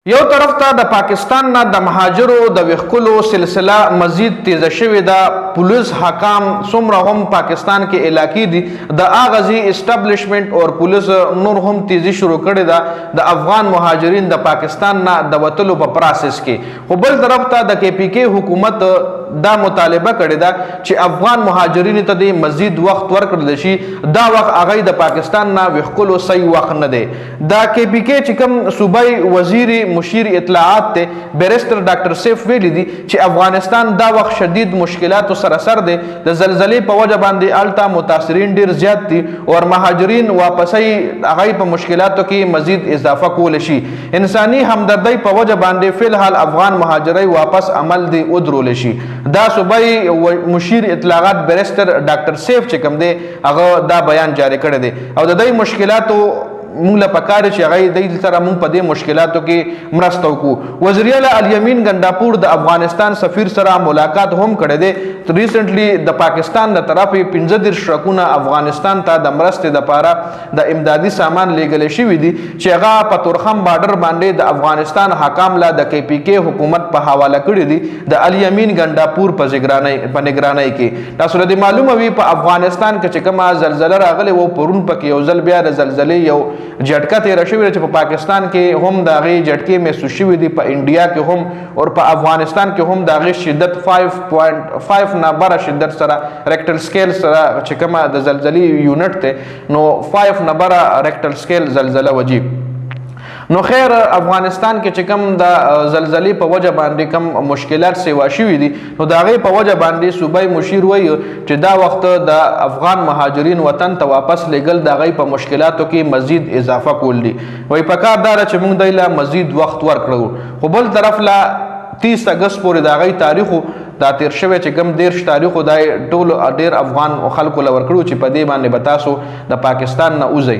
یو طرف ته د پاکستان نه د مهاجرو د وښکلو سلسله مزید تیزه شوې ده. پولیس حکام څومره هم پاکستان کې علاقې دي د اغازي اسټابلیشمنت او پولیس نور هم تیزی شروع کړې ده د افغان مهاجرین د پاکستان نه د وتلو په پروسس کې. خو بل طرف ته د کې پی کې حکومت دا مطالبه کړې ده چې افغان مهاجرین ته د مزید وخت ورکړل شي. دا وخت هغه د پاکستان نه وښکلو صحیح وخت نه دی. دا کې پی کې چې کوم صوبای وزیر مشیر اطلاعات ته بیرستر ډاکټر سیف ویلي دي چې افغانستان دا وخت شدید مشکلات سره سر دی. د زلزلې په وجه باندې الټا متاثرین ډیر زیات دي او مهاجرین واپسي هغه په مشکلاتو کې مزید اضافه کول شي. انساني همدردی په وجه باندې فی الحال افغان مهاجرای واپس عمل دی ودرول شي. دا صوبای مشیر اطلاعات بیرستر ډاکټر سیف چې کوم دی هغه دا بیان جاری کړی دی او د دې مشکلاتو مونږ له پکار چې هغه د سره مونږ په دې مشکلاتو کې مرسته وکړو. وزیر اعلی الیمین ګنډاپور د افغانستان سفیر سره ملاقات هم کړی دی. ریسنټلی د پاکستان د طرفه 15 شرکونه افغانستان ته د مرستې لپاره د امدادي سامان لیږل شوی دي چې هغه په تورخم بارډر باندې د افغانستان حکام لا د کې پی کې حکومت په حواله کړی دي د الیمین ګنډاپور په نگرانی کې. تاسو ته معلومه وي په افغانستان کې چې کومه زلزلہ راغلی و پرون پکې یو ځل بیا د زلزلې یو جټکه تیر شوې چې په پاکستان کې هم د هغې جټکې محسوس شوي دي، په انډیا کې هم او په افغانستان کې هم د هغې شدت 5.5 نه بره شدت سره ریکټل سکیل سره چې کومه د زلزلې یونټ دی نو 5 نه بره ریکټل سکیل زلزله وجي. نو خیر افغانستان کې چې کوم د زلزلې په وجه باندې کوم مشکلات سیوا شوي دي نو د هغې په وجه باندې صوبای مشیر وایي چې دا وخت د افغان مهاجرین وطن ته واپس لیږل د هغې په مشکلاتو کې مزید اضافه کول دي. وایي پکار دا ده چې موږ دی له مزید وخت ورکړو. خو بل طرف لا 30 اګست پورې د هغې تاریخو دا تیر شوی چې کوم 13 تاریخو دا ټول ډیر افغان خلکو له ورکړو چې په دې باندې به تاسو د پاکستان نه وځئ.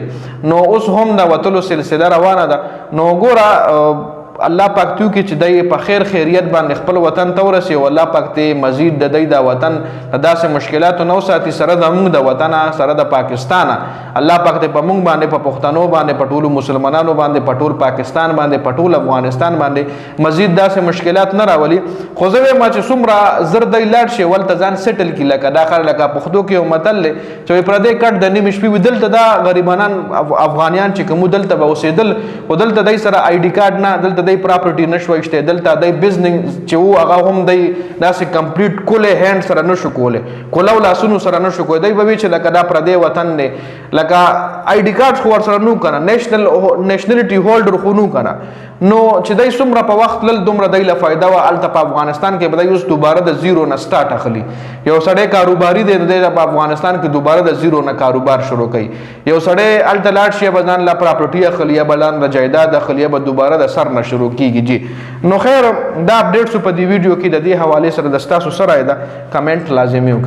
نو اوس هم د وتلو سلسله روانه ده. نو ګوره الله پاک تو کې چې دی په خیر خیریت باندې خپل وطن ته ورسي او الله پاک ته مزید د دی د وطن داسې مشکلاتو نو ساتي سره د موږ د وطن سره د پاکستان الله پاک ته په موږ باندې په پښتنو باندې په ټولو مسلمانانو باندې په ټول پاکستان باندې په ټول افغانستان باندې مزید داسې مشکلات نه راولي. خو زه وایم چې څومره زر دی لاړ شي ولته ځان سیټل کړي لکه دا خر لکه پښتو کې یو متل دی چې پردی کټ د نیمې شپې دلته دا غریبانان افغانیان چې کوم دلته به اوسېدل او دلته دی سره آی ډي کارډ نه دلته دی پراپرټي نشوي شته دلته دی بزنس چې وو هغه هم دی داسې کمپلیټ کوله هند سره نشو کوله کوله لاسونو سره نشو کوله دی به چې لکه دا پردی وطن دی لکه آی ډي کارډ خو سره نو کنه نېشنلټي هولډر خو نو کنه نو چې دی څومره په وخت لل دومره دی له فایده و الته په افغانستان کې به دی اوس دوباره د زیرو نه سٹارټ اخلي. یو سړی کاروباري دی په افغانستان کې دوباره د زیرو نه کاروبار شروع کوي. یو سړی الته لاړ شي به ځان له پراپرټي اخلي یا بلان د جایداد اخلي به دوباره د سر نه شروع کیږي. جی نو خیر دا اپډیټس په دې ویډیو کې د دې حواله سره د تاسو سره ده کمنټ لازمي وکړئ.